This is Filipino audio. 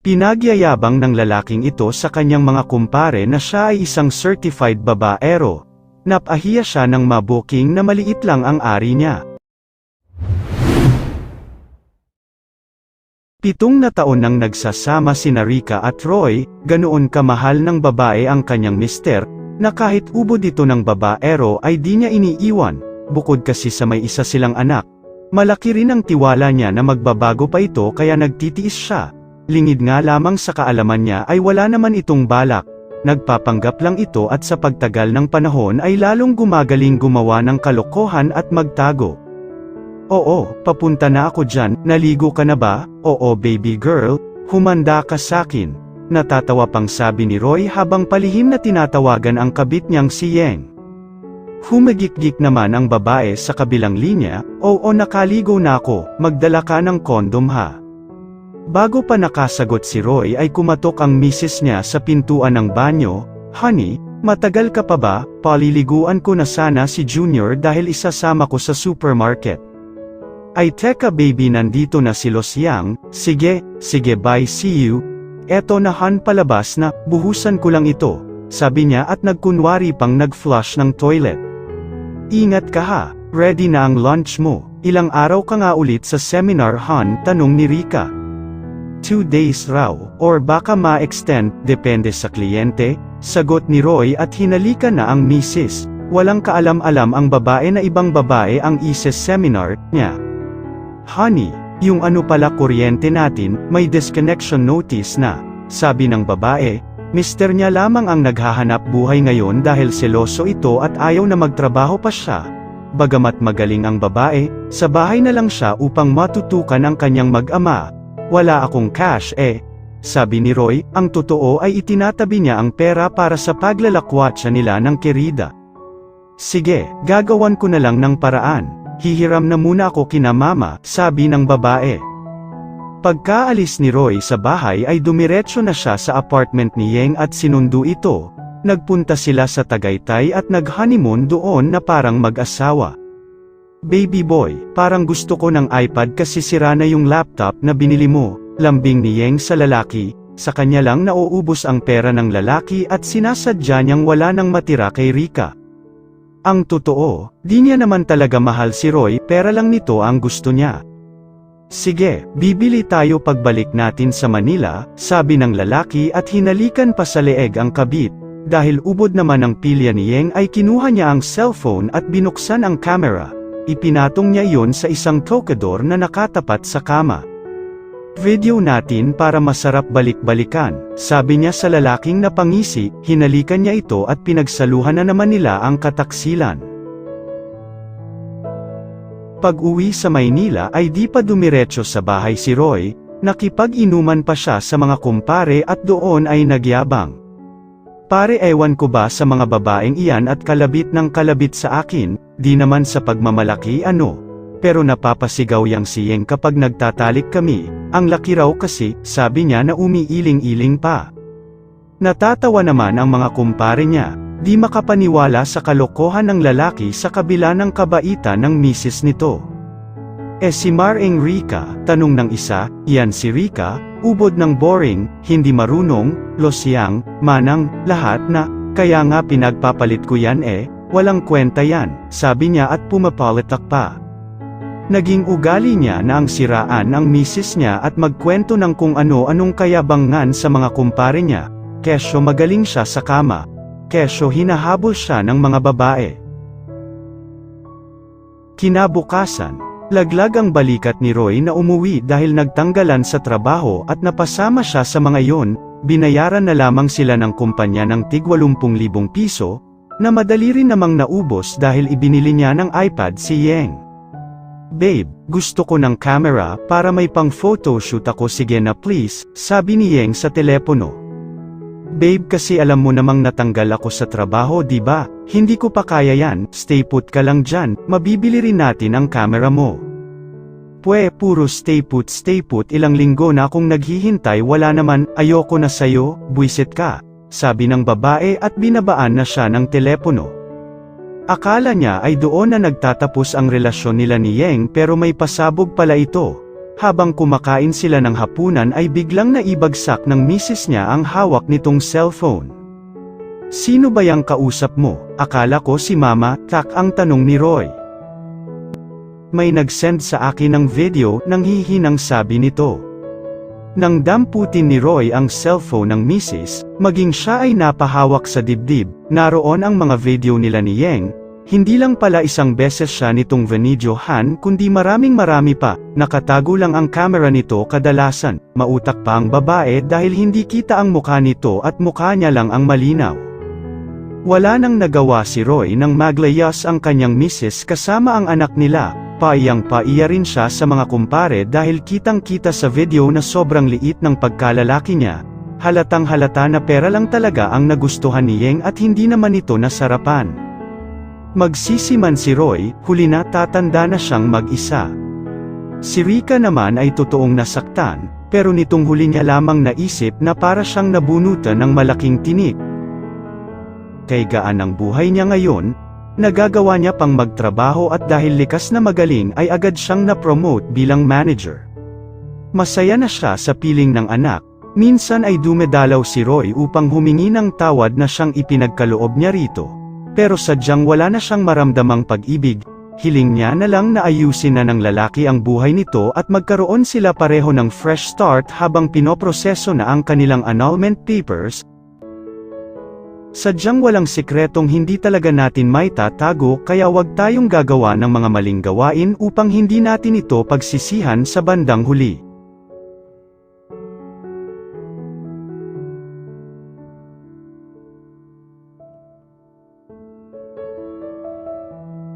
Pinagyayabang ng lalaking ito sa kanyang mga kumpare na siya ay isang certified babaero. Napahiya siya ng mabuking na maliit lang ang ari niya. 7 na taon nang nagsasama sina Rika at Roy, ganoon kamahal ng babae ang kanyang mister, na kahit ubod ito ng babaero ay di niya iniiwan, bukod kasi sa may isa silang anak. Malaki rin ang tiwala niya na magbabago pa ito kaya nagtitiis siya. Lingid nga lamang sa kaalaman niya ay wala naman itong balak. Nagpapanggap lang ito at sa pagtagal ng panahon ay lalong gumagaling gumawa ng kalokohan at magtago. Oo, papunta na ako dyan, naligo ka na ba? Oo baby girl, humanda ka sakin. Natatawa pang sabi ni Roy habang palihim na tinatawagan ang kabit niyang si Yeng. Humagik-gik naman ang babae sa kabilang linya, oo nakaligo na ako, magdala ka ng kondom ha. Bago pa nakasagot si Roy ay kumatok ang misis niya sa pintuan ng banyo, honey, matagal ka pa ba? Paliliguan ko na sana si Junior dahil isasama ko sa supermarket. Ay teka baby nandito na si Los Yang, sige bye see you. Eto na han palabas na, buhusan ko lang ito, sabi niya at nagkunwari pang nag-flush ng toilet. Ingat ka ha, ready na ang lunch mo, ilang araw ka nga ulit sa seminar han? Tanong ni Rika. 2 days raw, or baka ma-extend, depende sa kliyente, sagot ni Roy at hinalikan na ang misis. Walang kaalam-alam ang babae na ibang babae ang ISIS seminar niya. Honey, yung ano pala kuryente natin, may disconnection notice na, sabi ng babae. Mister niya lamang ang naghahanap buhay ngayon dahil seloso ito at ayaw na magtrabaho pa siya. Bagamat magaling ang babae, sa bahay na lang siya upang matutukan ang kanyang mag-ama. Wala akong cash sabi ni Roy, ang totoo ay itinatabi niya ang pera para sa paglalakwatsa nila ng kerida. Sige, gagawan ko na lang ng paraan, hihiram na muna ako kina mama, sabi ng babae. Pagkaalis ni Roy sa bahay ay dumiretso na siya sa apartment ni Yeng at sinundo ito. Nagpunta sila sa Tagaytay at nag-honeymoon doon na parang mag-asawa. Baby boy, parang gusto ko ng iPad kasi sira na yung laptop na binili mo, lambing ni Yeng sa lalaki. Sa kanya lang nauubos ang pera ng lalaki at sinasadya niyang wala nang matira kay Rika. Ang totoo, di niya naman talaga mahal si Roy, pera lang nito ang gusto niya. Sige, bibili tayo pagbalik natin sa Manila, sabi ng lalaki at hinalikan pa sa leeg ang kabit. Dahil ubod naman ang pilya ni Yeng ay kinuha niya ang cellphone at binuksan ang camera. Ipinatong niya iyon sa isang tokador na nakatapat sa kama. Video natin para masarap balik-balikan, sabi niya sa lalaking napangisi, hinalikan niya ito at pinagsaluhan na naman nila ang kataksilan. Pag-uwi sa Maynila ay di pa dumiretso sa bahay si Roy, nakipag-inuman pa siya sa mga kumpare at doon ay nagyabang. Pare ewan ko ba sa mga babaeng iyan at kalabit ng kalabit sa akin, di naman sa pagmamalaki ano. Pero napapasigaw yang si Yeng kapag nagtatalik kami, ang laki raw kasi, sabi niya na umiiling-iling pa. Natatawa naman ang mga kumpare niya, di makapaniwala sa kalokohan ng lalaki sa kabila ng kabaitan ng misis nito. Si Maring Rika, tanong ng isa, yan si Rika, ubod ng boring, hindi marunong, losyang, manang, lahat na, kaya nga pinagpapalit ko yan walang kwenta yan, sabi niya at pumapalitak pa. Naging ugali niya na ang siraan ang misis niya at magkwento ng kung ano-anong kayabangan sa mga kumpare niya, kesyo magaling siya sa kama, kesyo hinahabol siya ng mga babae. Kinabukasan, laglag ang balikat ni Roy na umuwi dahil nagtanggalan sa trabaho at napasama siya sa mga yon, binayaran na lamang sila ng kumpanya ng tig 80,000 piso, na madali rin namang naubos dahil ibinili niya ng iPad si Yeng. Babe, gusto ko ng camera para may pang photoshoot ako sige na please, sabi ni Yeng sa telepono. Babe kasi alam mo namang natanggal ako sa trabaho di ba? Hindi ko pa kaya yan, stay put ka lang dyan, mabibili rin natin ang camera mo. Puro stay put ilang linggo na akong naghihintay wala naman, ayoko na sayo, buisit ka, sabi ng babae at binabaan na siya ng telepono. Akala niya ay doon na nagtatapos ang relasyon nila ni Yeng pero may pasabog pala ito. Habang kumakain sila ng hapunan ay biglang naibagsak ng misis niya ang hawak nitong cellphone. "Sino ba yang kausap mo? Akala ko si Mama," ang tanong ni Roy. "May nag-send sa akin ng video," nang hihinang sabi nito. Nang damputin ni Roy ang cellphone ng misis, maging siya ay napahawak sa dibdib, naroon ang mga video nila ni Yeng. Hindi lang pala isang beses siya nitong vinidyohan kundi marami pa, nakatago lang ang camera nito kadalasan, mautak pa ang babae dahil hindi kita ang mukha nito at mukha niya lang ang malinaw. Wala nang nagawa si Roy nang maglayas ang kanyang misis kasama ang anak nila. Paiyang-paiya rin siya sa mga kumpare dahil kitang-kita sa video na sobrang liit ng pagkalalaki niya. Halatang-halata na pera lang talaga ang nagustuhan ni Yeng at hindi naman ito nasarapan. Magsisi man si Roy, huli na tatanda na siyang mag-isa. Si Rika naman ay totoong nasaktan, pero nitong huli niya lamang naisip na para siyang nabunutan ng malaking tinik. Kay gaan ang buhay niya ngayon, nagagawa niya pang magtrabaho at dahil likas na magaling ay agad siyang na-promote bilang manager. Masaya na siya sa piling ng anak. Minsan ay dumedalaw si Roy upang humingi ng tawad na siyang ipinagkaloob niya rito. Pero sadyang wala na siyang maramdamang pag-ibig, hiling niya na lang na ayusin na ng lalaki ang buhay nito at magkaroon sila pareho ng fresh start habang pinoproseso na ang kanilang annulment papers. Sadyang walang sikretong hindi talaga natin may tatago kaya wag tayong gagawa ng mga maling gawain upang hindi natin ito pagsisihan sa bandang huli.